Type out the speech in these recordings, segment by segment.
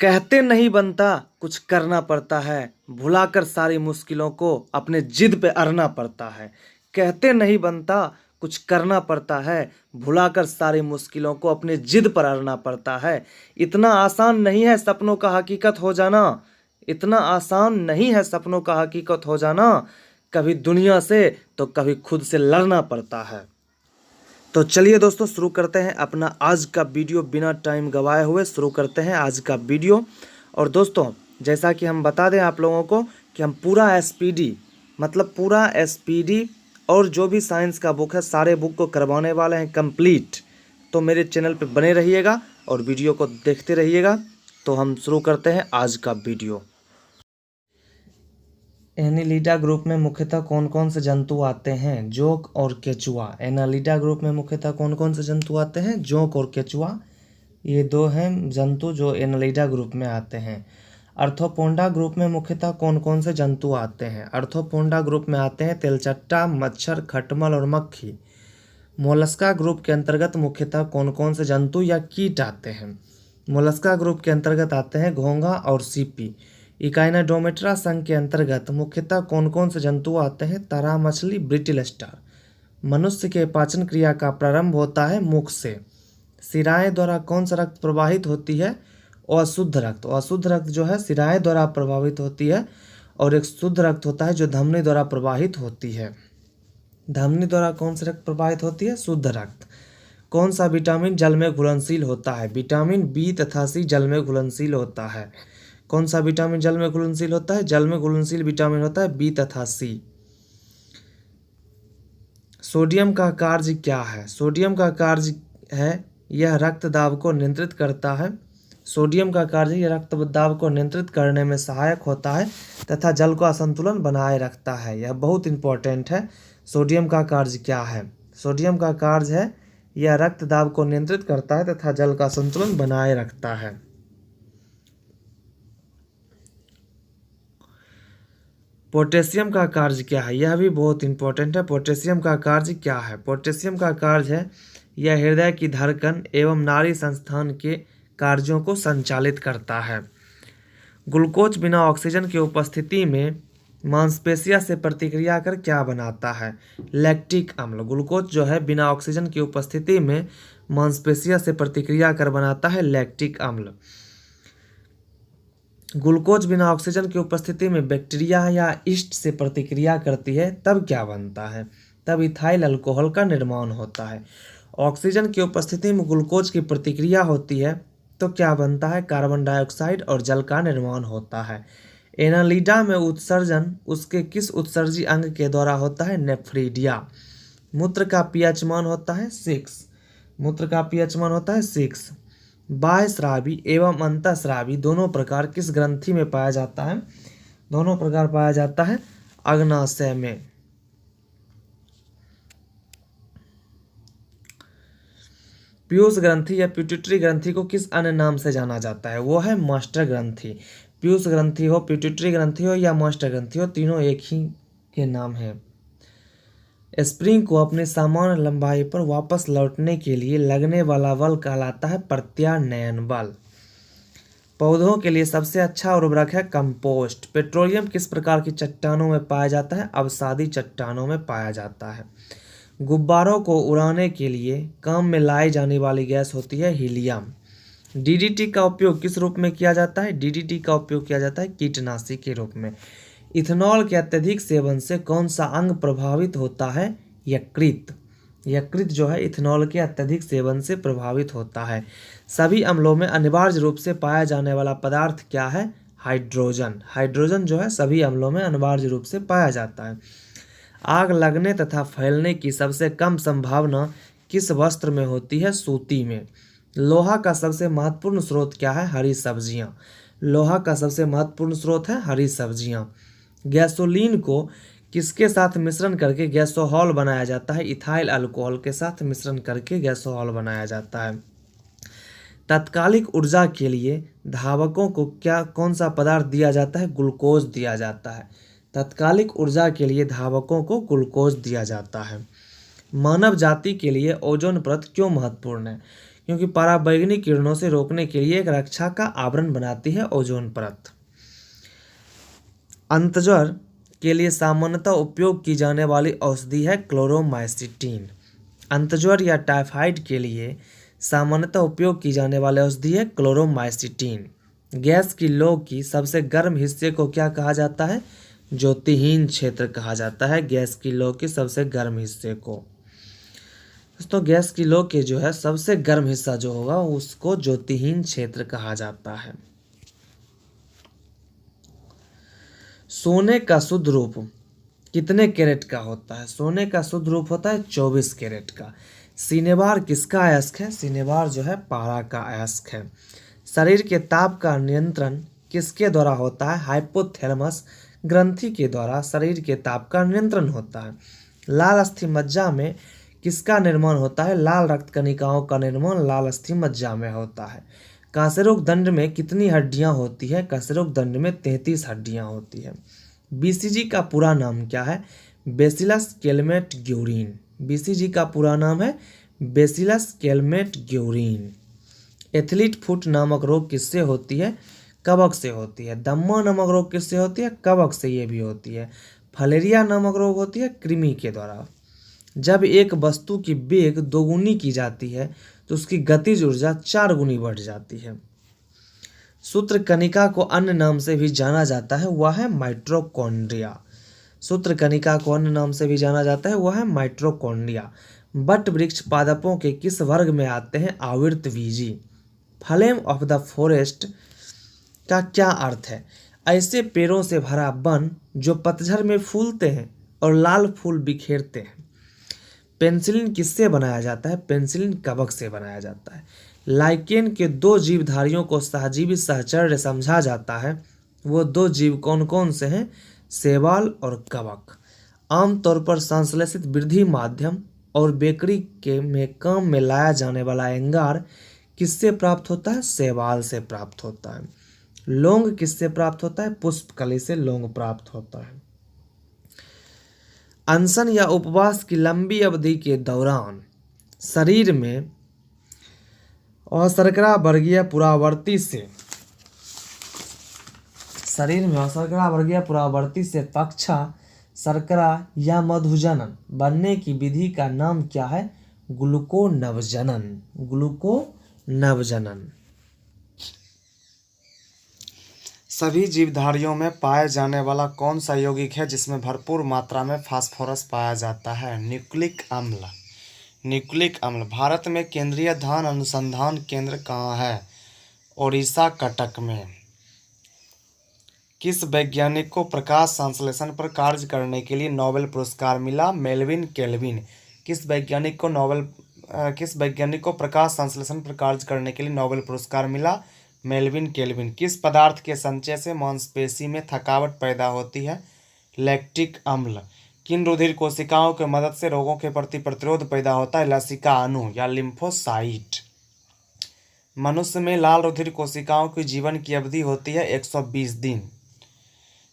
कहते नहीं बनता कुछ करना पड़ता है, भुलाकर सारी मुश्किलों को अपने जिद पे अड़ना पड़ता है। कहते नहीं बनता कुछ करना पड़ता है, भुलाकर सारी मुश्किलों को अपने जिद पर अड़ना पड़ता है। इतना आसान नहीं है सपनों का हकीकत हो जाना, इतना आसान नहीं है सपनों का हकीकत हो जाना। कभी दुनिया से तो कभी खुद से लड़ना पड़ता है। तो चलिए दोस्तों शुरू करते हैं अपना आज का वीडियो। बिना टाइम गवाए हुए शुरू करते हैं आज का वीडियो। और दोस्तों जैसा कि हम बता दें आप लोगों को कि हम पूरा एसपीडी मतलब पूरा एसपीडी और जो भी साइंस का बुक है सारे बुक को करवाने वाले हैं कंप्लीट। तो मेरे चैनल पे बने रहिएगा और वीडियो को देखते रहिएगा। तो हम शुरू करते हैं आज का वीडियो। एनालिडा ग्रुप में मुख्यतः कौन कौन से जंतु आते हैं? जोंक और केचुआ। एनालिडा ग्रुप में मुख्यतः कौन कौन से जंतु आते हैं? जोंक और केचुआ, ये दो हैं जंतु जो एनालिडा ग्रुप में आते हैं। अर्थोपोडा ग्रुप में मुख्यतः कौन कौन से जंतु आते हैं? अर्थोपोडा ग्रुप में आते हैं तेलचट्टा, मच्छर, खटमल और मक्खी। मोलस्का ग्रुप के अंतर्गत मुख्यतः कौन कौन से जंतु या कीट आते हैं? मोलस्का ग्रुप के अंतर्गत आते हैं घोंघा और सीपी। इकाइनाडोमेट्रा संघ के अंतर्गत मुख्यतः कौन कौन से जंतु आते हैं? तारा मछली, ब्रिटिल स्टार। मनुष्य के पाचन क्रिया का प्रारंभ होता है मुख से। शिराएं द्वारा कौन सा रक्त प्रवाहित होती है? अशुद्ध रक्त। अशुद्ध रक्त जो है शिराएं द्वारा प्रभावित होती है और एक शुद्ध रक्त होता है जो धमनी द्वारा प्रवाहित होती है। धमनी द्वारा कौन सा रक्त प्रवाहित होती है? शुद्ध रक्त। कौन सा विटामिन जल में घुलनशील होता है? विटामिन बी तथा सी जल में घुलनशील होता है। कौन सा विटामिन जल में घुलनशील होता है? जल में घुलनशील विटामिन होता है बी तथा सी। सोडियम का कार्य क्या है? सोडियम का कार्य है यह रक्त दाब को नियंत्रित करता है। सोडियम का कार्य यह रक्त दाब को नियंत्रित करने में सहायक होता है तथा जल का संतुलन बनाए रखता है। यह बहुत इंपॉर्टेंट है। सोडियम का कार्य क्या है? सोडियम का कार्य है यह रक्त दाब को नियंत्रित करता है तथा जल का संतुलन बनाए रखता है। पोटेशियम का कार्य क्या है? यह भी बहुत इंपॉर्टेंट है। पोटेशियम का कार्य क्या है? पोटेशियम का कार्य है यह हृदय की धड़कन एवं नाड़ी संस्थान के कार्यों को संचालित करता है। ग्लूकोज बिना ऑक्सीजन की उपस्थिति में मांसपेशियों से प्रतिक्रिया कर क्या बनाता है? लैक्टिक अम्ल। ग्लूकोज जो है बिना ऑक्सीजन की उपस्थिति में मांसपेशियों से प्रतिक्रिया कर बनाता है लैक्टिक अम्ल। ग्लूकोज बिना ऑक्सीजन की उपस्थिति में बैक्टीरिया या ईस्ट से प्रतिक्रिया करती है, तब क्या बनता है? तब इथाइल अल्कोहल का निर्माण होता है। ऑक्सीजन की उपस्थिति में ग्लूकोज की प्रतिक्रिया होती है तो क्या बनता है? कार्बन डाइऑक्साइड और जल का निर्माण होता है। एनालिडा में उत्सर्जन उसके किस उत्सर्जी अंग के द्वारा होता है? नेफ्रीडिया। मूत्र का पीएच मान होता है 6। मूत्र का पीएच मान होता है 6। बाह्य स्रावी एवं अंतःस्रावी दोनों प्रकार किस ग्रंथि में पाया जाता है? दोनों प्रकार पाया जाता है अग्नाशय में। पीयूष ग्रंथि या पिट्यूटरी ग्रंथि को किस अन्य नाम से जाना जाता है? वो है मास्टर ग्रंथि। पीयूष ग्रंथि हो, पिट्यूटरी ग्रंथि हो या मास्टर ग्रंथि हो, तीनों एक ही के नाम है। स्प्रिंग को अपनी सामान्य लंबाई पर वापस लौटने के लिए लगने वाला बल कहलाता है प्रत्यानयन बल। पौधों के लिए सबसे अच्छा उर्वरक है कंपोस्ट। पेट्रोलियम किस प्रकार की चट्टानों में पाया जाता है? अवसादी चट्टानों में पाया जाता है। गुब्बारों को उड़ाने के लिए काम में लाई जाने वाली गैस होती है हीलियम। डीडीटी का उपयोग किस रूप में किया जाता है? डीडीटी का उपयोग किया जाता है कीटनाशी के रूप में। इथेनॉल के अत्यधिक सेवन से कौन सा अंग प्रभावित होता है? यकृत। यकृत जो है इथेनॉल के अत्यधिक सेवन से प्रभावित होता है। सभी अम्लों में अनिवार्य रूप से पाया जाने वाला पदार्थ क्या है? हाइड्रोजन। हाइड्रोजन जो है सभी अम्लों में अनिवार्य रूप से पाया जाता है। आग लगने तथा फैलने की सबसे कम संभावना किस वस्त्र में होती है? सूती में। लोहा का सबसे महत्वपूर्ण स्रोत क्या है? हरी सब्जियां। लोहा का सबसे महत्वपूर्ण स्रोत है हरी सब्जियां। गैसोलीन को किसके साथ मिश्रण करके गैसोहॉल बनाया जाता है? इथाइल अल्कोहल के साथ मिश्रण करके गैसोहॉल बनाया जाता है। तात्कालिक ऊर्जा के लिए धावकों को कौन सा पदार्थ दिया जाता है? ग्लूकोज दिया जाता है। तात्कालिक ऊर्जा के लिए धावकों को ग्लूकोज दिया जाता है। मानव जाति के लिए ओजोन परत क्यों महत्वपूर्ण है? क्योंकि पराबैंगनी किरणों से रोकने के लिए एक रक्षा का आवरण बनाती है ओजोन परत। अंतज्वर के लिए सामान्यतः उपयोग की जाने वाली औषधि है क्लोरोमाइसिटीन। अंतज्वर या टाइफाइड के लिए सामान्यतः उपयोग की जाने वाली औषधि है क्लोरोमाइसिटीन। गैस की लौ की सबसे गर्म हिस्से को क्या कहा जाता है? ज्योतिहीन क्षेत्र कहा जाता है गैस की लौ के सबसे गर्म हिस्से को। दोस्तों गैस की लौ के जो है सबसे गर्म हिस्सा जो होगा उसको ज्योतिहीन क्षेत्र कहा जाता है। सोने का शुद्ध रूप कितने कैरेट का होता है? सोने का शुद्ध रूप होता है 24 कैरेट का। सिनेबार किसका अयस्क है? सिनेबार जो है पारा का अयस्क है। शरीर के ताप का नियंत्रण किसके द्वारा होता है? हाइपोथैलेमस ग्रंथि के द्वारा शरीर के ताप का नियंत्रण होता है। लाल अस्थि मज्जा में किसका निर्माण होता है? लाल रक्त कणिकाओं का निर्माण लाल अस्थि मज्जा में होता है। कांसेरोग दंड में कितनी हड्डियां होती है? कांसेरोग दंड में 33 हड्डियां होती है। बीसीजी का पूरा नाम क्या है? Bacillus Calmette Guérin. बीसीजी का पूरा नाम है bacillus Calmette Guérin. Athlete foot नामक रोग किससे होती है? कवक से होती है। दम्मा नामक रोग किससे होती है? कवक से ये भी होती है। फलेरिया नामक रोग होती है कृमि के द्वारा। जब एक वस्तु की वेग दोगुनी की जाती है तो उसकी गतिज ऊर्जा 4 गुनी बढ़ जाती है। सूत्र कणिका को अन्य नाम से भी जाना जाता है, वह है माइटोकॉन्ड्रिया। सूत्र कणिका को अन्य नाम से भी जाना जाता है, वह है माइटोकॉन्ड्रिया। बट वृक्ष पादपों के किस वर्ग में आते हैं? आवृतबीजी। फ्लेम ऑफ द फॉरेस्ट का क्या अर्थ है? ऐसे पेड़ों से भरा वन जो पतझड़ में फूलते हैं और लाल फूल बिखेरते हैं। पेनिसिलिन किससे बनाया जाता है? पेनिसिलिन कवक से बनाया जाता है। लाइकेन के 2 जीवधारियों को सहजीवी सहचर्य समझा जाता है, वो 2 जीव कौन कौन से हैं? शैवाल और कवक। आमतौर पर संश्लेषित वृद्धि माध्यम और बेकरी के में काम में लाया जाने वाला एंगार किससे प्राप्त होता है? शैवाल से प्राप्त होता है। लौंग किससे प्राप्त होता है? पुष्पकली से लौंग प्राप्त होता है। अनशन या उपवास की लंबी अवधि के दौरान शरीर में अशर्करा वर्गीय पुरावर्ती से पक्षा शर्करा या मधुजनन बनने की विधि का नाम क्या है? ग्लूकोनवजनन। सभी जीवधारियों में पाए जाने वाला कौन सा यौगिक है जिसमें भरपूर मात्रा में फास्फोरस पाया जाता है? न्यूक्लिक अम्ल। भारत में केंद्रीय धान अनुसंधान केंद्र कहाँ है? ओडिशा कटक में। किस वैज्ञानिक को प्रकाश संश्लेषण पर कार्य करने के लिए नोबेल पुरस्कार मिला? Melvin kelvin. किस वैज्ञानिक को प्रकाश संश्लेषण पर कार्य करने के लिए नोबेल पुरस्कार मिला? Melvin kelvin. किस पदार्थ के संचय से मांसपेशी में थकावट पैदा होती है? लैक्टिक अम्ल। किन रुधिर कोशिकाओं की मदद से रोगों के प्रति प्रतिरोध पैदा होता है? लसिका अणु या लिम्फोसाइट। मनुष्य में लाल रुधिर कोशिकाओं की जीवन की अवधि होती है 120 दिन।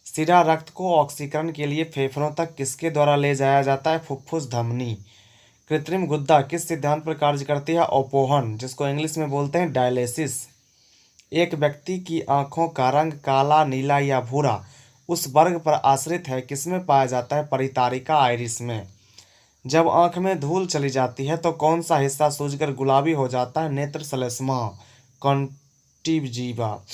सिरा रक्त को ऑक्सीकरण के लिए फेफड़ों तक किसके द्वारा ले जाया जाता है? फुफ्फुस धमनी। कृत्रिम गुद्दा किस सिद्धांत पर कार्य करती है? अपोहन, जिसको इंग्लिश में बोलते हैं डायलिसिस। एक व्यक्ति की आंखों का रंग काला, नीला या भूरा उस वर्ग पर आश्रित है किसमें पाया जाता है? परितारिका आइरिस में। जब आंख में धूल चली जाती है तो कौन सा हिस्सा सूजकर गुलाबी हो जाता है? नेत्र श्लेष्मा कॉन्टिवजीवा।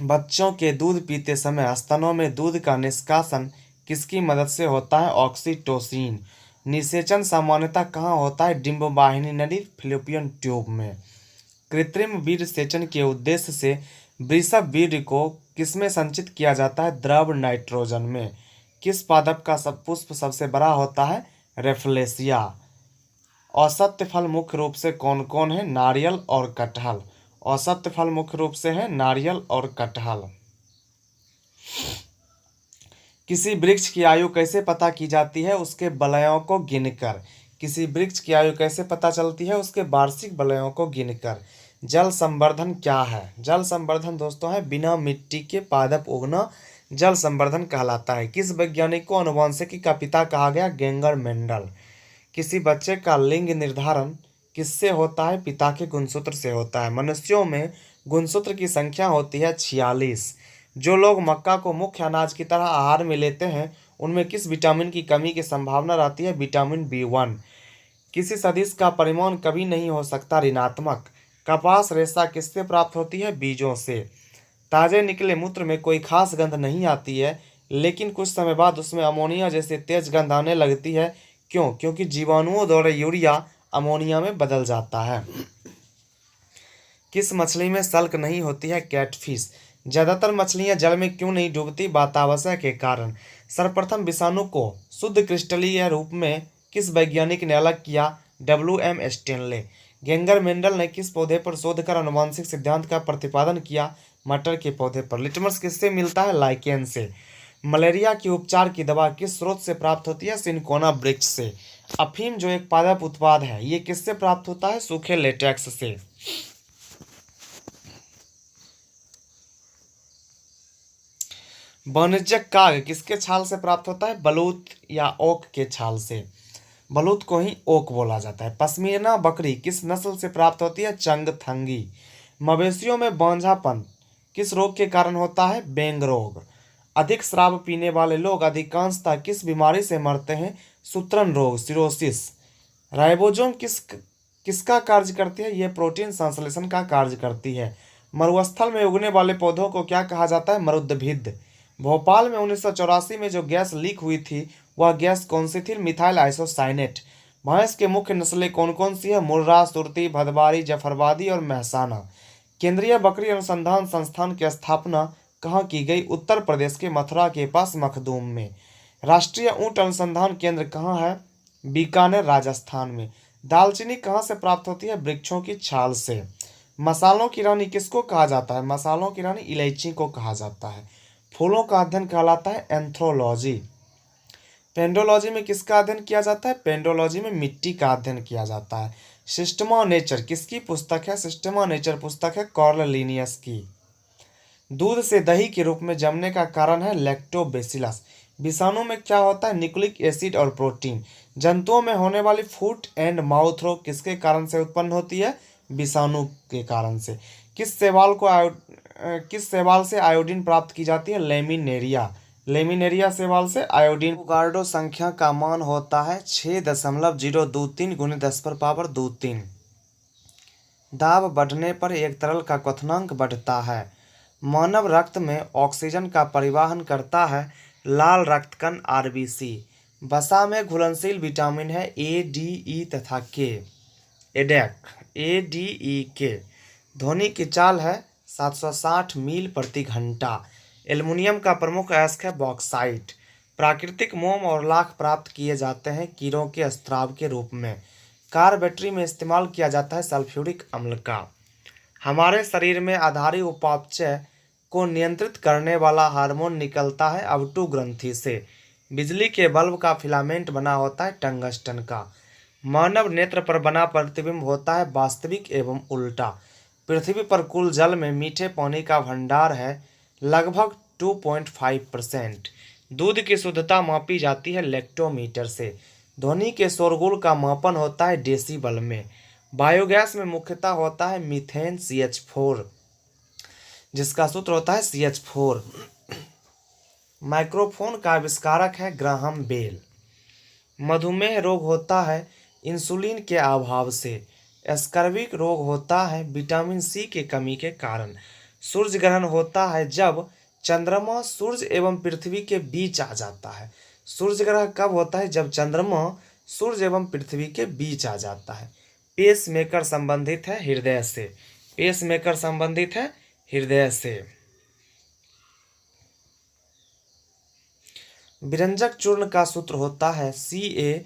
बच्चों के दूध पीते समय स्तनों में दूध का निष्कासन किसकी मदद से होता है? ऑक्सीटोसिन। निषेचन सामान्यतः कहाँ होता है? डिंबवाहिनी नली फैलोपियन ट्यूब में। कृत्रिम वीर्य सेचन के उद्देश्य से वृषभ वीर्य को किसमें संचित किया जाता है? द्रव नाइट्रोजन में। किस पादप का पुष्प सबसे बड़ा होता है? रेफ्लेसिया। औसत फल मुख्य रूप से कौन कौन है? नारियल और कटहल। औसत फल मुख्य रूप से है नारियल और कटहल। किसी वृक्ष की आयु कैसे पता की जाती है? उसके बलयों को गिनकर। किसी वृक्ष की आयु कैसे पता चलती है? उसके वार्षिक बलयों को गिनकर। जल संवर्धन क्या है? जल संवर्धन दोस्तों है बिना मिट्टी के पादप उगना जल संवर्धन कहलाता है। किस वैज्ञानिक को आनुवंशिकी का पिता कहा गया? गेंगर मेंडल। किसी बच्चे का लिंग निर्धारण किससे होता है? पिता के गुणसूत्र से होता है। मनुष्यों में गुणसूत्र की संख्या होती है 46। जो लोग मक्का को मुख्य अनाज की तरह आहार में लेते हैं उनमें किस विटामिन की कमी की संभावना रहती है? Vitamin B1। किसी सदिश का परिमाण कभी नहीं हो सकता ऋणात्मक। कपास रेशा किससे प्राप्त होती है? बीजों से। ताजे निकले मूत्र में कोई खास गंध नहीं आती है, लेकिन कुछ समय बाद उसमें अमोनिया जैसे तेज गंध आने लगती है। क्यों? क्योंकि जीवाणुओं द्वारा यूरिया अमोनिया में बदल जाता है। किस मछली में सल्क नहीं होती है? कैटफिश। ज्यादातर मछलियां जल में क्यों नहीं डूबती? वातावरण के कारण। सर्वप्रथम विषाणु को शुद्ध क्रिस्टलीय रूप में किस वैज्ञानिक ने अलग किया? WM Stanley. गेंगर मेंडल ने किस पौधे पर शोध कर आनुवंशिक सिद्धांत का प्रतिपादन किया? मटर के पौधे पर। लिटमस किससे मिलता है? लाइकेन से। मलेरिया के उपचार की दवा किस स्रोत से प्राप्त होती है? सिनकोना वृक्ष से। अफीम जो एक पादप उत्पाद है ये किससे प्राप्त होता है? सूखे लेटेक्स से। वाणिज्यिक काग किसके छाल से प्राप्त होता है? बलूत या ओक के छाल से। बलूत को ही ओक बोला जाता है। पश्मीना बकरी किस नस्ल से प्राप्त होती है? चंगथंगी। मवेशियों में बांझापन किस रोग के कारण होता है? बेंग रोग। अधिक शराब पीने वाले लोग अधिकांशतः किस बीमारी से मरते हैं? सूत्रण रोग, सिरोसिस। राइबोसोम किसका कार्य करती है? यह प्रोटीन संश्लेषण का कार्य करती है। मरुस्थल में उगने वाले पौधों को क्या कहा जाता है? मरुद्भिद। भोपाल में 1984 में जो गैस लीक हुई थी वह गैस कौन सी थी? Methyl isocyanate. भैंस के मुख्य नस्लें कौन कौन सी है? मुर्रा, सुरती, भदवारी, जफरवादी और महसाना। केंद्रीय बकरी अनुसंधान संस्थान की स्थापना कहाँ की गई? उत्तर प्रदेश के मथुरा के पास मखदूम में। राष्ट्रीय ऊंट अनुसंधान केंद्र कहाँ है? बीकानेर, राजस्थान में। दालचीनी कहाँ से प्राप्त होती है? वृक्षों की छाल से। मसालों की रानी किसको कहा जाता है? मसालों की रानी इलायची को कहा जाता है। फूलों का अध्ययन कहलाता है एंथ्रोलॉजी। पेंडोलॉजी में किसका अध्ययन किया जाता है? पेंडोलॉजी में मिट्टी का अध्ययन किया जाता है। सिस्टमा नेचर किसकी पुस्तक है? सिस्टमा नेचर पुस्तक है कॉर्नलिनियस की। दूध से दही के रूप में जमने का कारण है लैक्टोबैसिलस। विषाणु में क्या होता है? न्यूक्लिक एसिड और प्रोटीन। जंतुओं में होने वाली फुट एंड माउथ रोग किसके कारण से उत्पन्न होती है? विषाणु के कारण से। किस शैवाल से आयोडीन प्राप्त की जाती है? लेमिनेरिया। लेमिनेरिया शैवाल से आयोडीन। एवोगाड्रो संख्या का मान होता है 6.023 × 10⁻²3। दाब बढ़ने पर एक तरल का क्वथनांक बढ़ता है। मानव रक्त में ऑक्सीजन का परिवहन करता है लाल रक्तकण RBC। वसा में घुलनशील विटामिन है A, D, E तथा K। एडेक ADEK। ध्वनि की चाल है 760 मील प्रति घंटा। एल्युमिनियम का प्रमुख अयस्क है बॉक्साइट। प्राकृतिक मोम और लाख प्राप्त किए जाते हैं कीड़ों के स्त्राव के रूप में। कार बैटरी में इस्तेमाल किया जाता है सल्फ्यूरिक अम्ल का। हमारे शरीर में आधारी उपापचय को नियंत्रित करने वाला हार्मोन निकलता है अवटु ग्रंथि से। बिजली के बल्ब का फिलामेंट बना होता है टंगस्टन का। मानव नेत्र पर बना प्रतिबिंब होता है वास्तविक एवं उल्टा। पृथ्वी पर कुल जल में मीठे पानी का भंडार है लगभग 2.5%। दूध की शुद्धता मापी जाती है लेक्टोमीटर से। ध्वनि के शोरगुल का मापन होता है डेसिबल में। बायोगैस में मुख्यतः होता है मीथेन CH4 जिसका सूत्र होता है CH4। माइक्रोफोन का आविष्कारक है ग्राहम बेल। मधुमेह रोग होता है इंसुलिन के अभाव से। स्कर्विक रोग होता है विटामिन C की कमी के कारण। सूर्य ग्रहण होता है जब चंद्रमा सूर्य एवं पृथ्वी के बीच आ जाता है। सूर्य ग्रहण कब होता है? जब चंद्रमा सूर्य एवं पृथ्वी के बीच आ जाता है। पेसमेकर संबंधित है हृदय से। पेसमेकर संबंधित है हृदय से। विरंजक चूर्ण का सूत्र होता है CaOClCl।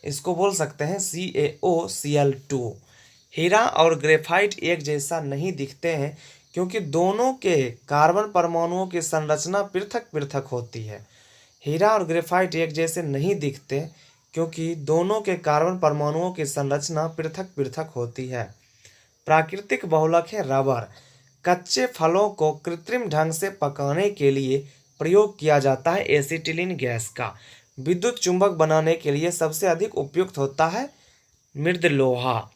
इसको बोल सकते हैं CaOCl2। हीरा और ग्रेफाइट एक जैसा नहीं दिखते हैं क्योंकि दोनों के कार्बन परमाणुओं की संरचना पृथक पृथक होती है। हीरा और ग्रेफाइट एक जैसे नहीं दिखते क्योंकि दोनों के कार्बन परमाणुओं की संरचना पृथक पृथक होती है। प्राकृतिक बहुलक है रबर। कच्चे फलों को कृत्रिम ढंग से पकाने के लिए प्रयोग किया जाता है एसिटिलीन गैस का। विद्युत चुंबक बनाने के लिए सबसे अधिक उपयुक्त होता है मृद लोहा।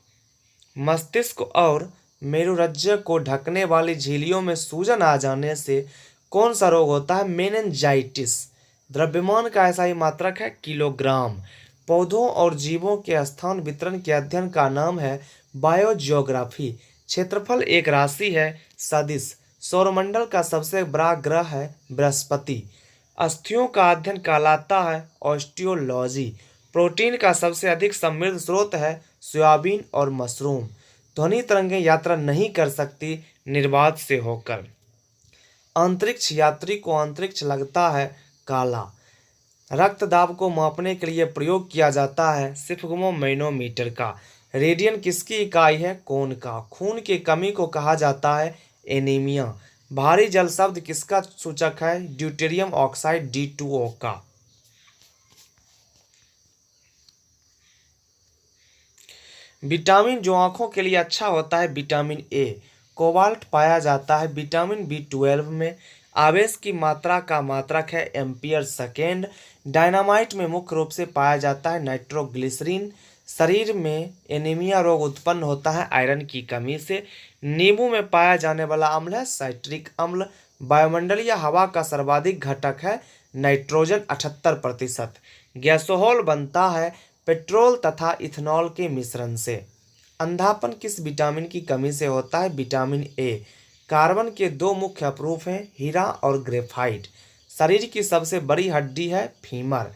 मस्तिष्क और मेरुरज्जु को ढकने वाली झिल्लियों में सूजन आ जाने से कौन सा रोग होता है? मेनिंजाइटिस। द्रव्यमान का ऐसा ही मात्रक है किलोग्राम। पौधों और जीवों के स्थान वितरण के अध्ययन का नाम है बायोजियोग्राफी। क्षेत्रफल एक राशि है सदिश। सौरमंडल का सबसे बड़ा ग्रह है बृहस्पति। अस्थियों का अध्ययन कहलाता है ऑस्टियोलॉजी। प्रोटीन का सबसे अधिक समृद्ध स्रोत है सोयाबीन और मशरूम। ध्वनि तरंगें यात्रा नहीं कर सकती निर्वात से होकर। अंतरिक्ष यात्री को अंतरिक्ष लगता है काला। रक्त दाब को मापने के लिए प्रयोग किया जाता है स्फिग्मोमैनोमीटर का। रेडियन किसकी इकाई है? कोण का। खून की कमी को कहा जाता है एनीमिया। भारी जल शब्द किसका सूचक है? ड्यूटेरियम ऑक्साइड D2O का। विटामिन जो आंखों के लिए अच्छा होता है विटामिन ए। कोबाल्ट पाया जाता है विटामिन B12 में। आवेश की मात्रा का मात्रक है एम्पियर सेकेंड। डायनामाइट में मुख्य रूप से पाया जाता है नाइट्रोग्लिसरीन। शरीर में एनीमिया रोग उत्पन्न होता है आयरन की कमी से। नींबू में पाया जाने वाला अम्ल है साइट्रिक अम्ल। वायुमंडलीय हवा का सर्वाधिक घटक है नाइट्रोजन 78%। गैसोहॉल बनता है पेट्रोल तथा इथेनॉल के मिश्रण से। अंधापन किस विटामिन की कमी से होता है? Vitamin A. कार्बन के दो मुख्य अपरूप हैं हीरा और ग्रेफाइट। शरीर की सबसे बड़ी हड्डी है फीमर।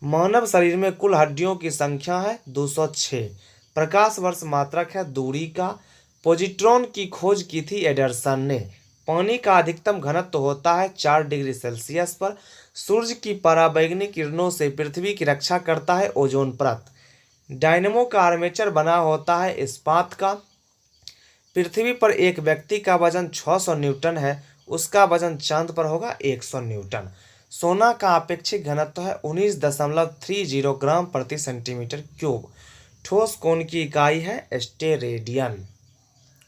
मानव शरीर में कुल हड्डियों की संख्या है 206। प्रकाश वर्ष मात्रक है दूरी का। पॉजिट्रॉन की खोज की थी एडरसन ने। पानी का अधिकतम घनत्व होता है 4 डिग्री सेल्सियस पर। सूर्य की पराबैंगनी किरणों से पृथ्वी की रक्षा करता है ओजोन परत। डायनेमो का आर्मेचर बना होता है इस्पात का। पृथ्वी पर एक व्यक्ति का वजन 600 न्यूटन है, उसका वजन चांद पर होगा 100 न्यूटन। सोना का अपेक्षित घनत्व है 19.30 ग्राम प्रति सेंटीमीटर क्यूब। ठोस कोण की इकाई है स्टेरेडियन।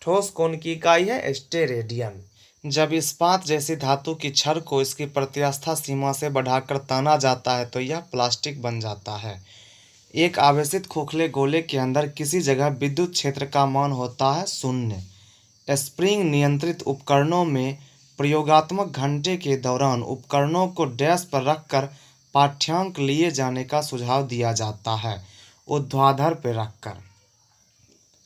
ठोस कोण की इकाई है स्टेरेडियन। जब इस्पात जैसी धातु की छड़ को इसकी प्रत्यास्थ सीमा से बढ़ाकर ताना जाता है तो यह प्लास्टिक बन जाता है। एक आवेशित खोखले गोले के अंदर किसी जगह विद्युत क्षेत्र का मान होता है 0। स्प्रिंग नियंत्रित उपकरणों में प्रयोगात्मक घंटे के दौरान उपकरणों को डैश पर रखकर पाठ्यांक लिए जाने का सुझाव दिया जाता है ऊर्ध्वाधर पर रखकर।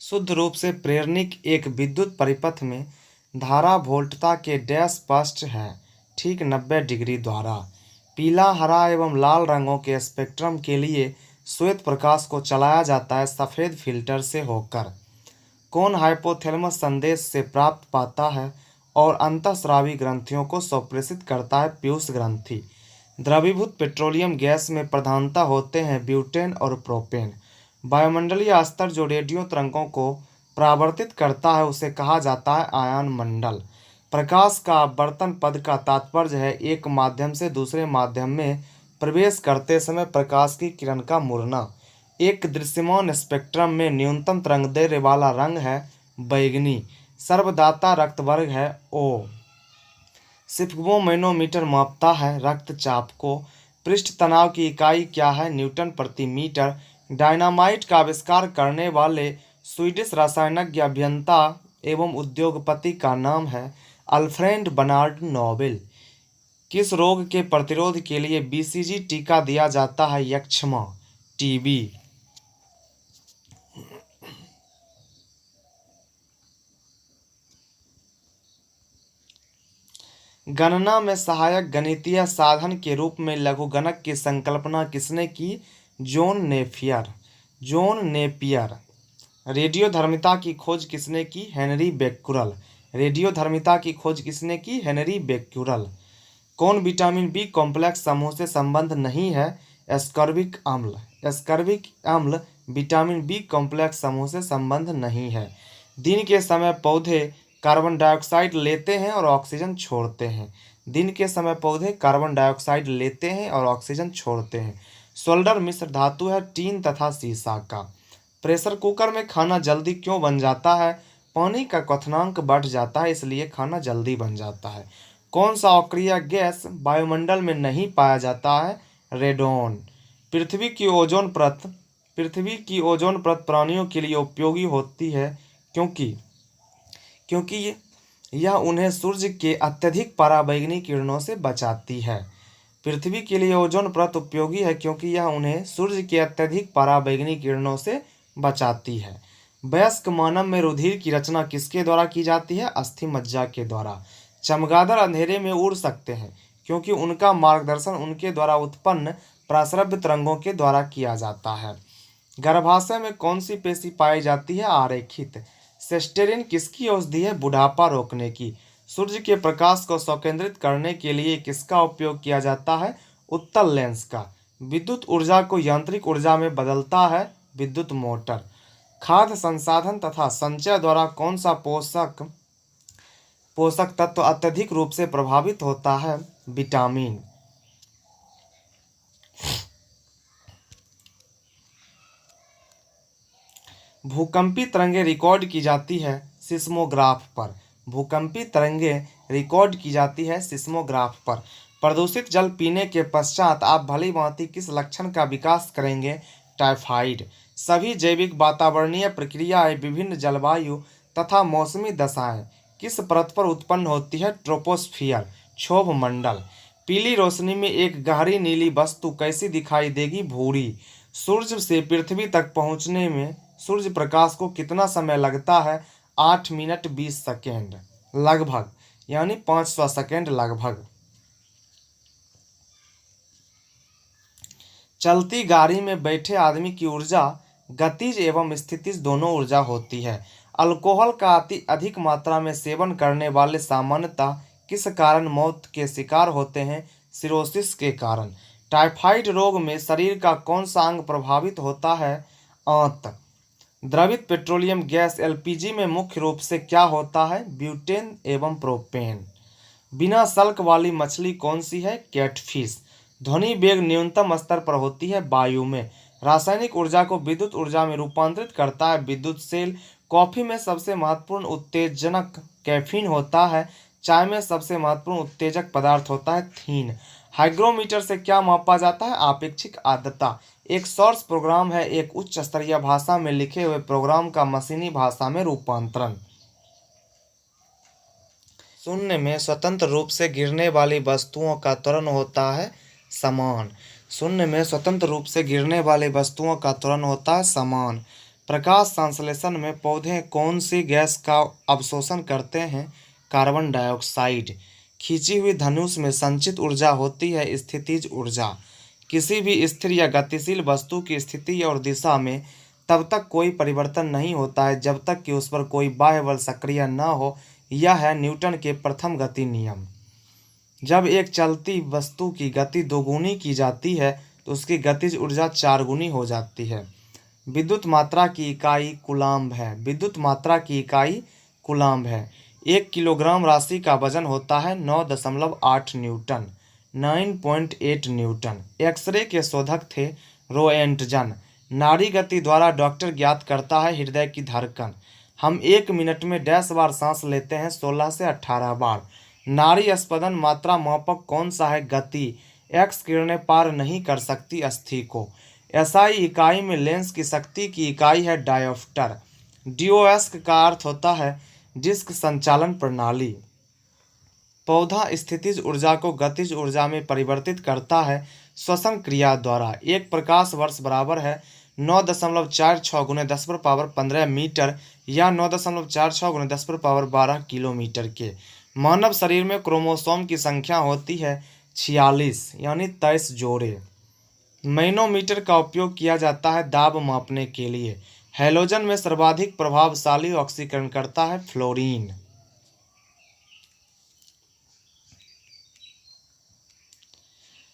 शुद्ध रूप से प्रेरणिक एक विद्युत परिपथ में धारा वोल्टता के डैश स्पष्ट है ठीक 90 डिग्री द्वारा। पीला हरा एवं लाल रंगों के स्पेक्ट्रम के लिए श्वेत प्रकाश को चलाया जाता है सफ़ेद फिल्टर से होकर। कौन हाइपोथैलेमस संदेश से प्राप्त पाता है और अंतःस्रावी ग्रंथियों को संप्रेषित करता है? पीयूष ग्रंथि। द्रवीभूत पेट्रोलियम गैस में प्रधानता होते हैं ब्यूटेन और प्रोपेन। वायुमंडलीय स्तर जो रेडियो तरंगों को परावर्तित करता है उसे कहा जाता है आयन मंडल। प्रकाश का अपवर्तन पद का तात्पर्य है एक माध्यम से दूसरे माध्यम में प्रवेश करते समय प्रकाश की किरण का मुड़ना। एक दृश्यमान स्पेक्ट्रम में न्यूनतम तरंगदैर्घ्य वाला रंग है बैंगनी। सर्वदाता रक्त वर्ग है O। स्फिग्मोमैनोमीटर मापता है रक्तचाप को। पृष्ठ तनाव की इकाई क्या है? न्यूटन प्रति मीटर। डायनामाइट का आविष्कार करने वाले स्वीडिश रसायनज्ञ अभियंता एवं उद्योगपति का नाम है अल्फ्रेड बर्नार्ड नोबेल। किस रोग के प्रतिरोध के लिए BCG टीका दिया जाता है? यक्ष्मा TB। गणना में सहायक गणितीय साधन के रूप में लघुगणक की संकल्पना किसने की? John Napier. John Napier. रेडियोधर्मिता की खोज किसने की? हेनरी बेक्यूरल। रेडियोधर्मिता की खोज किसने की? हेनरी बेक्यूरल। कौन विटामिन B कॉम्प्लेक्स समूह से संबंध नहीं है? एस्कॉर्बिक अम्ल। एस्कॉर्बिक अम्ल विटामिन B कॉम्प्लेक्स समूह से संबंध नहीं है। दिन के समय पौधे कार्बन डाइऑक्साइड लेते हैं और ऑक्सीजन छोड़ते हैं। दिन के समय पौधे कार्बन डाइऑक्साइड लेते हैं और ऑक्सीजन छोड़ते हैं। सोल्डर मिश्र धातु है टीन तथा सीसा का। प्रेशर कुकर में खाना जल्दी क्यों बन जाता है? पानी का क्वथनांक बढ़ जाता है इसलिए खाना जल्दी बन जाता है। कौन सा अक्रिय गैस वायुमंडल में नहीं पाया जाता है? रेडोन। पृथ्वी की ओजोन परत प्राणियों के लिए उपयोगी होती है क्योंकि यह उन्हें सूर्य के अत्यधिक पराबैंगनी किरणों से बचाती है। पृथ्वी के लिए ओजोन परत उपयोगी है क्योंकि यह उन्हें सूर्य के अत्यधिक पराबैंगनी किरणों से बचाती है। वयस्क मानव में रुधिर की रचना किसके द्वारा की जाती है? अस्थि मज्जा के द्वारा। चमगादड़ अंधेरे में उड़ सकते हैं क्योंकि उनका मार्गदर्शन उनके द्वारा उत्पन्न प्रस्रव्य तरंगों के द्वारा किया जाता है। गर्भाशय में कौन सी पेशी पाई जाती है? आरेखित। सेस्टेरिन किसकी औषधि है? बुढ़ापा रोकने की। सूर्य के प्रकाश को संकेंद्रित करने के लिए किसका उपयोग किया जाता है? उत्तल लेंस का। विद्युत ऊर्जा को यांत्रिक ऊर्जा में बदलता है विद्युत मोटर। खाद्य संसाधन तथा संचय द्वारा कौन सा पोषक तत्व अत्यधिक रूप से प्रभावित होता है? विटामिन। भूकंपी तरंगें रिकॉर्ड की जाती है सिस्मोग्राफ पर। भूकंपी तरंगें रिकॉर्ड की जाती है सिस्मोग्राफ पर। प्रदूषित जल पीने के पश्चात आप भली भांति किस लक्षण का विकास करेंगे? टाइफाइड। सभी जैविक वातावरणीय प्रक्रियाएं, विभिन्न जलवायु तथा मौसमी दशाएं किस परत पर उत्पन्न होती है? ट्रोपोस्फियर, क्षोभ मंडल। पीली रोशनी में एक गहरी नीली वस्तु कैसी दिखाई देगी? भूरी। सूर्य से पृथ्वी तक पहुंचने में सूर्य प्रकाश को कितना समय लगता है? 8 मिनट 20 सेकेंड लगभग, यानी 500 सेकेंड लगभग। चलती गाड़ी में बैठे आदमी की ऊर्जा गतिज एवं स्थितिज दोनों ऊर्जा होती है। अल्कोहल का अधिक मात्रा में सेवन करने वाले सामान्यतः किस कारण मौत के शिकार होते हैं? सिरोसिस के कारण। टाइफाइड रोग में शरीर का कौन सा अंग प्रभावित होता है? आंत। द्रवित पेट्रोलियम गैस एलपीजी में मुख्य रूप से क्या होता है? ब्यूटेन एवं प्रोपेन। बिना सल्क वाली मछली कौन सी है? कैटफिश। ध्वनि वेग न्यूनतम स्तर पर होती है वायु में। रासायनिक ऊर्जा को विद्युत ऊर्जा में रूपांतरित करता है विद्युत सेल। कॉफी में सबसे महत्वपूर्ण उत्तेजनक कैफीन होता है। चाय में सबसे महत्वपूर्ण उत्तेजक पदार्थ होता है थीन। हाइग्रोमीटर से क्या मापा जाता है? आपेक्षिक आर्द्रता। एक सोर्स प्रोग्राम है एक उच्च स्तरीय भाषा में लिखे हुए प्रोग्राम का मशीनी भाषा में रूपांतरण। शून्य में स्वतंत्र रूप से गिरने वाली वस्तुओं का त्वरण होता है समान। शून्य में स्वतंत्र रूप से गिरने वाली वस्तुओं का त्वरण होता है समान। प्रकाश संश्लेषण में पौधे कौन सी गैस का अवशोषण करते हैं? Carbon dioxide. खींची हुई धनुष में संचित ऊर्जा होती है स्थितिज ऊर्जा। किसी भी स्थिर या गतिशील वस्तु की स्थिति और दिशा में तब तक कोई परिवर्तन नहीं होता है जब तक कि उस पर कोई बाह्य बल सक्रिय न हो। यह है न्यूटन के प्रथम गति नियम। जब एक चलती वस्तु की गति दोगुनी की जाती है तो उसकी गतिज ऊर्जा 4 गुनी हो जाती है। विद्युत मात्रा की इकाई कूलाम्ब है। विद्युत मात्रा की इकाई कूलाम्ब है। 1 किलोग्राम राशि का वजन होता है 9.8 न्यूटन, 9.8 न्यूटन। एक्सरे के शोधक थे रोएंटजन। नाड़ी गति द्वारा डॉक्टर ज्ञात करता है हृदय की धड़कन। हम 1 मिनट में 10 बार सांस लेते हैं? 16 से 18 बार। नाड़ी स्पंदन मात्रा मापक कौन सा है? गति। एक्स किरणें पार नहीं कर सकती अस्थि को। एसआई इकाई में लेंस की शक्ति की इकाई है डायोप्टर। डीओएस का अर्थ होता है डिस्क संचालन प्रणाली। पौधा स्थितिज ऊर्जा को गतिज ऊर्जा में परिवर्तित करता है श्वसन क्रिया द्वारा। एक प्रकाश वर्ष बराबर है 9.46 गुने 10⁻15 मीटर या 9.46 गुने 10⁻12 किलोमीटर के। मानव शरीर में क्रोमोसोम की संख्या होती है 46 यानी 23 जोड़े। मैनोमीटर का उपयोग किया जाता है दाब मापने के लिए। हैलोजन में सर्वाधिक प्रभावशाली ऑक्सीकरण करता है फ्लोरीन।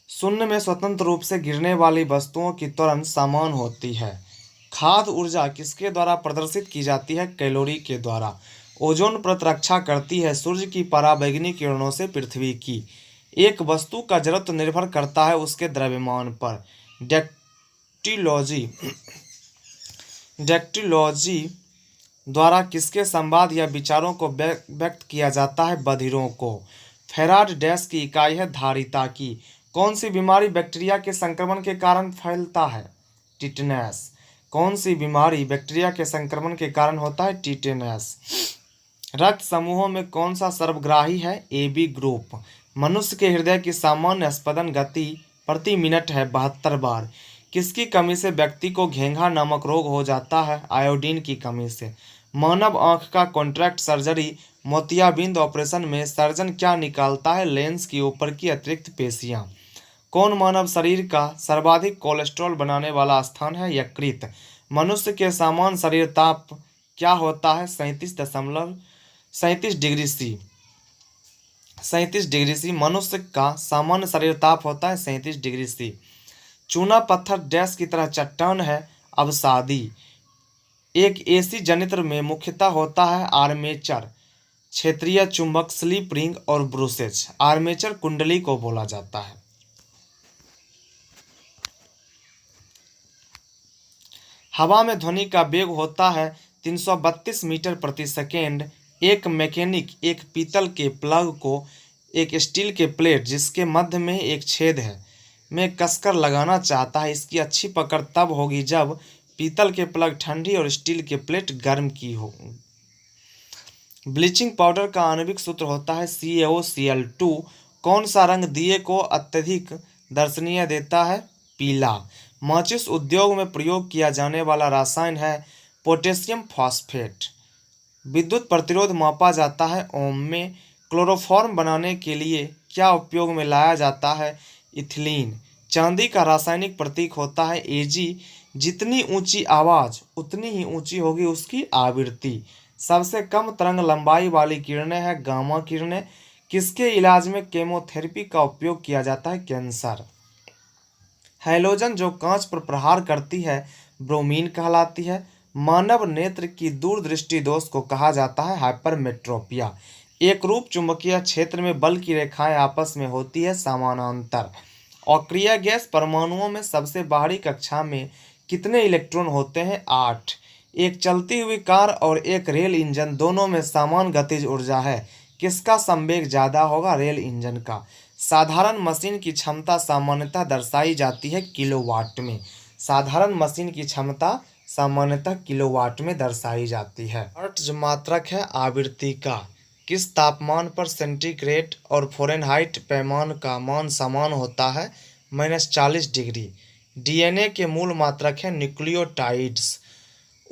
शून्य में स्वतंत्र रूप से गिरने वाली वस्तुओं की त्वरण समान होती है। खाद्य ऊर्जा किसके द्वारा प्रदर्शित की जाती है? कैलोरी के द्वारा। ओजोन परत रक्षा करती है सूर्य की पराबैंगनी किरणों से पृथ्वी की। एक वस्तु का जड़त्व निर्भर करता है उसके द्रव्यमान पर। डेक्टिलॉजी द्वारा किसके संवाद या विचारों को व्यक्त किया जाता है? बधिरों को। फैराड डैश की इकाई है धारिता की। कौन सी बीमारी बैक्टीरिया के संक्रमण के कारण फैलता है? टिटेनस। कौन सी बीमारी बैक्टीरिया के संक्रमण के कारण होता है? टिटेनस। रक्त समूहों में कौन सा सर्वग्राही है? AB group. मनुष्य के हृदय की सामान्य स्पंदन गति प्रति मिनट है 72 बार। किसकी कमी से व्यक्ति को घेंघा नामक रोग हो जाता है? आयोडीन की कमी से। मानव आंख का कॉन्ट्रैक्ट सर्जरी मोतियाबिंद ऑपरेशन में सर्जन क्या निकालता है? लेंस की ऊपर की अतिरिक्त पेशियां। कौन मानव शरीर का सर्वाधिक कोलेस्ट्रॉल बनाने वाला स्थान है? यकृत। मनुष्य के सामान्य शरीर ताप क्या होता है? 37 डिग्री सी। 37 डिग्री सी मनुष्य का सामान्य शरीर ताप होता है 37 डिग्री सी। चूना पत्थर डैश की तरह चट्टान है? अवसादी। एक एसी जनित्र में मुख्यतः होता है आर्मेचर, क्षेत्रीय चुंबक, स्लिप रिंग और ब्रूसेज। आर्मेचर कुंडली को बोला जाता है। हवा में ध्वनि का वेग होता है 332 मीटर प्रति सेकेंड। एक मैकेनिक एक पीतल के प्लग को एक स्टील के प्लेट जिसके मध्य में एक छेद है में कसकर लगाना चाहता है। इसकी अच्छी पकड़ तब होगी जब पीतल के प्लग ठंडी और स्टील के प्लेट गर्म की हो। ब्लीचिंग पाउडर का आणविक सूत्र होता है CaOCl2। कौन सा रंग दिए को अत्यधिक दर्शनीय देता है? पीला। माचिस उद्योग में प्रयोग किया जाने वाला रसायन है पोटेशियम फॉस्फेट। विद्युत प्रतिरोध मापा जाता है ओम में। क्लोरोफॉर्म बनाने के लिए क्या उपयोग में लाया जाता है? इथिलीन। चांदी का रासायनिक प्रतीक होता है Ag। जितनी ऊंची आवाज उतनी ही ऊंची होगी उसकी आवृत्ति। सबसे कम तरंग लंबाई वाली किरणें हैं गामा किरणें। किसके इलाज में केमोथेरेपी का उपयोग किया जाता है? कैंसर। हैलोजन जो कांच पर प्रहार करती है ब्रोमीन कहलाती है। मानव नेत्र की दूरदृष्टि दोष को कहा जाता है हाइपरमेट्रोपिया। एक रूप चुंबकीय क्षेत्र में बल की रेखाएं आपस में होती है समानांतर। अक्रिय गैस परमाणुओं में सबसे बाहरी कक्षा में कितने इलेक्ट्रॉन होते हैं? 8। एक चलती हुई कार और एक रेल इंजन दोनों में समान गतिज ऊर्जा है। किसका संवेग ज्यादा होगा? रेल इंजन का। साधारण मशीन की क्षमता सामान्यतः दर्शाई जाती है किलोवाट में। साधारण मशीन की क्षमता सामान्यतः किलोवाट में दर्शाई जाती है। हर्ट्ज जो मात्रक है आवृत्ति का। किस तापमान पर सेंटीग्रेड और फ़ारेनहाइट पैमाने का मान समान होता है? -40 डिग्री। DNA के मूल मात्रक है न्यूक्लियोटाइड्स।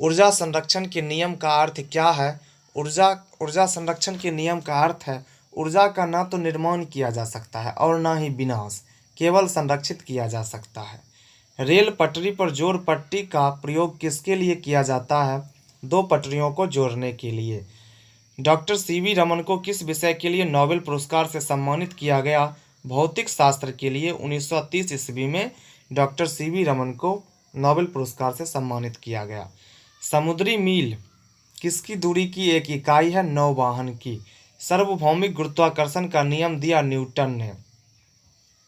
ऊर्जा संरक्षण के नियम का अर्थ क्या है? ऊर्जा संरक्षण के नियम का अर्थ है ऊर्जा का ना तो निर्माण किया जा सकता है और ना ही विनाश, केवल संरक्षित किया जा सकता है। रेल पटरी पर जोड़ पट्टी का प्रयोग किसके लिए किया जाता है? 2 पटरियों को जोड़ने के लिए। डॉक्टर CV रमन को किस विषय के लिए नोबेल पुरस्कार से सम्मानित किया गया? भौतिक शास्त्र के लिए 1930 ईस्वी में डॉक्टर CV रमन को नोबेल पुरस्कार से सम्मानित किया गया। समुद्री मील किसकी दूरी की एक इकाई है? नौवहन की। सार्वभौमिक गुरुत्वाकर्षण का नियम दिया न्यूटन ने।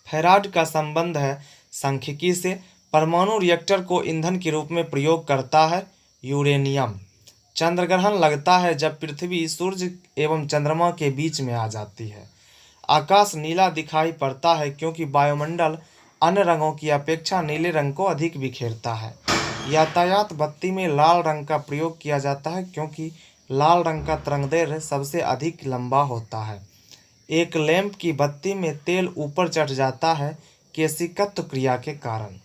फैराड का संबंध है सांख्यिकी से। परमाणु रिएक्टर को ईंधन के रूप में प्रयोग करता है यूरेनियम। चंद्रग्रहण लगता है जब पृथ्वी सूर्य एवं चंद्रमा के बीच में आ जाती है। आकाश नीला दिखाई पड़ता है क्योंकि वायुमंडल अन्य रंगों की अपेक्षा नीले रंग को अधिक बिखेरता है। यातायात बत्ती में लाल रंग का प्रयोग किया जाता है क्योंकि लाल रंग का तरंगदैर्घ्य सबसे अधिक लंबा होता है। एक लैंप की बत्ती में तेल ऊपर चढ़ जाता है केशिकत्व क्रिया के कारण।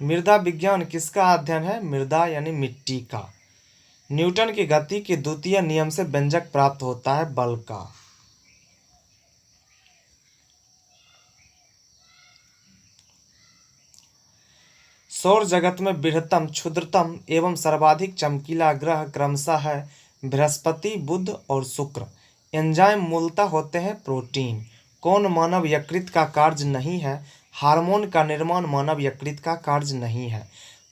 मृदा विज्ञान किसका अध्ययन है? मृदा यानी मिट्टी का। न्यूटन की गति के द्वितीय नियम से व्यंजक प्राप्त होता है बल का। सौर जगत में बृहत्तम, क्षुद्रतम एवं सर्वाधिक चमकीला ग्रह क्रमशः है बृहस्पति, बुध और शुक्र। एंजाइम मूलतः होते हैं प्रोटीन। कौन मानव यकृत का कार्य नहीं है? हार्मोन का निर्माण मानव यकृत का कार्य नहीं है।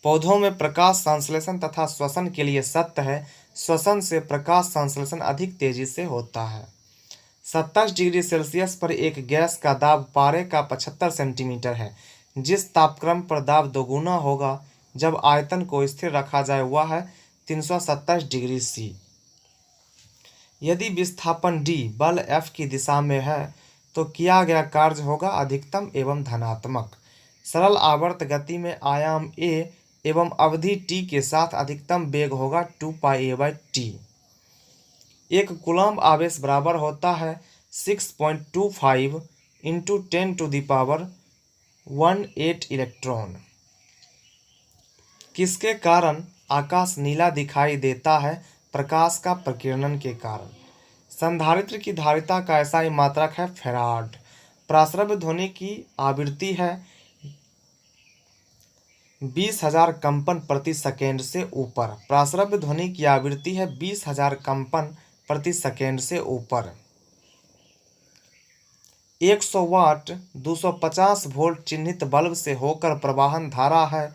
पौधों में प्रकाश संश्लेषण तथा श्वसन के लिए सत्य है। श्वसन से प्रकाश संश्लेषण अधिक तेजी से होता है। 27 डिग्री सेल्सियस पर एक गैस का दाब पारे का 75 सेंटीमीटर है। जिस तापक्रम पर दाब दोगुना होगा जब आयतन को स्थिर रखा जाए वह है 327 डिग्री सी। यदि विस्थापन D बल F की दिशा में है तो किया गया कार्य होगा अधिकतम एवं धनात्मक। सरल आवर्त गति में आयाम a एवं अवधि t के साथ अधिकतम वेग होगा 2πa/t। एक कूलम्ब आवेश बराबर होता है 6.25 × 10⁻18 इलेक्ट्रॉन। किसके कारण आकाश नीला दिखाई देता है? प्रकाश का प्रकीर्णन के कारण। संधारित्र की धारिता का SI मात्रक है फैराड। प्रासरव्य ध्वनि की आवृत्ति है 20,000 कंपन प्रति सेकेंड से ऊपर। प्रासरव्य ध्वनि की आवृत्ति है 20,000 कंपन प्रति सेकेंड से ऊपर। 100 वाट 250 वोल्ट चिन्हित बल्ब से होकर प्रवाहन धारा है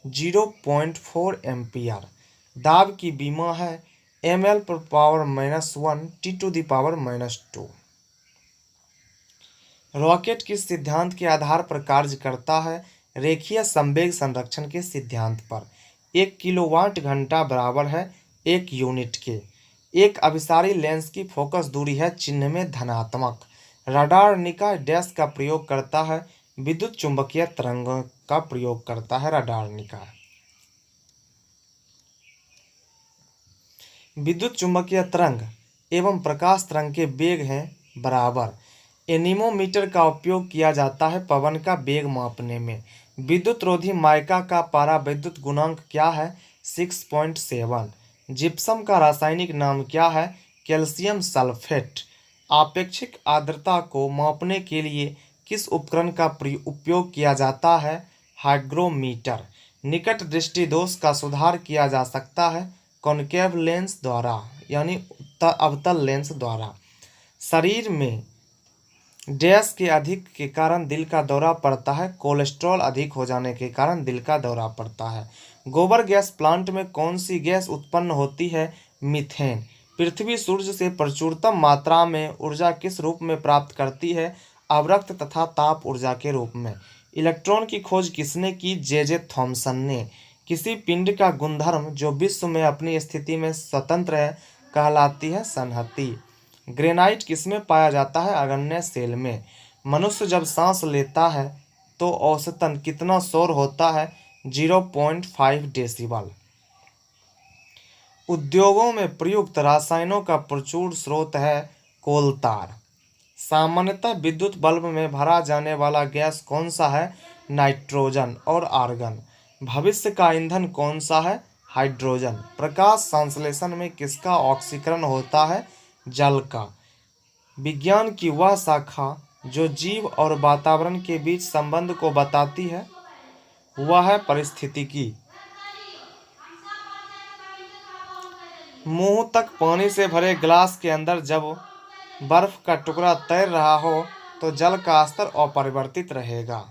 0.4 एम्पियर। दाब की बीमा है ml/−1 T⁻−2। रॉकेट किस सिद्धांत के आधार पर कार्य करता है? रेखीय संवेग संरक्षण के सिद्धांत पर। 1 किलोवाट घंटा बराबर है 1 यूनिट के। एक अभिसारी लेंस की फोकस दूरी है चिन्ह में धनात्मक। रडार निकाय डैश का प्रयोग करता है? विद्युत चुंबकीय तरंगों का प्रयोग करता है रडार निकाय। विद्युत चुंबकीय तरंग एवं प्रकाश तरंग के वेग हैं बराबर। एनीमोमीटर का उपयोग किया जाता है पवन का वेग मापने में। विद्युत रोधी माइका का पारा विद्युत गुणांक क्या है? 6.7। जिप्सम का रासायनिक नाम क्या है? Calcium sulphate. आपेक्षिक आर्द्रता को मापने के लिए किस उपकरण का उपयोग किया जाता है? हाइग्रोमीटर। निकट दृष्टि दोष का सुधार किया जा सकता है कॉनकेव लेंस द्वारा यानी अवतल लेंस द्वारा। शरीर में डैश के अधिक के कारण दिल का दौरा पड़ता है? कोलेस्ट्रॉल अधिक हो जाने के कारण दिल का दौरा पड़ता है। गोबर गैस प्लांट में कौन सी गैस उत्पन्न होती है? मीथेन। पृथ्वी सूर्य से प्रचुरतम मात्रा में ऊर्जा किस रूप में प्राप्त करती है? अवरक्त तथा ताप ऊर्जा के रूप में। इलेक्ट्रॉन की खोज किसने की? जे थॉमसन ने। किसी पिंड का गुणधर्म जो विश्व में अपनी स्थिति में स्वतंत्र है कहलाती है संहति। ग्रेनाइट किसमें पाया जाता है? अग्नेय सेल में। मनुष्य जब सांस लेता है तो औसतन कितना शोर होता है? 0.5 डेसिबल। उद्योगों में प्रयुक्त रसायनों का प्रचुर स्रोत है कोलतार। सामान्यतः विद्युत बल्ब में भरा जाने वाला गैस कौन सा है? नाइट्रोजन और आर्गन। भविष्य का ईंधन कौन सा है? हाइड्रोजन। प्रकाश संश्लेषण में किसका ऑक्सीकरण होता है? जल का। विज्ञान की वह शाखा जो जीव और वातावरण के बीच संबंध को बताती है वह है पारिस्थितिकी। मुंह तक पानी से भरे गिलास के अंदर जब बर्फ का टुकड़ा तैर रहा हो तो जल का स्तर अपरिवर्तित रहेगा।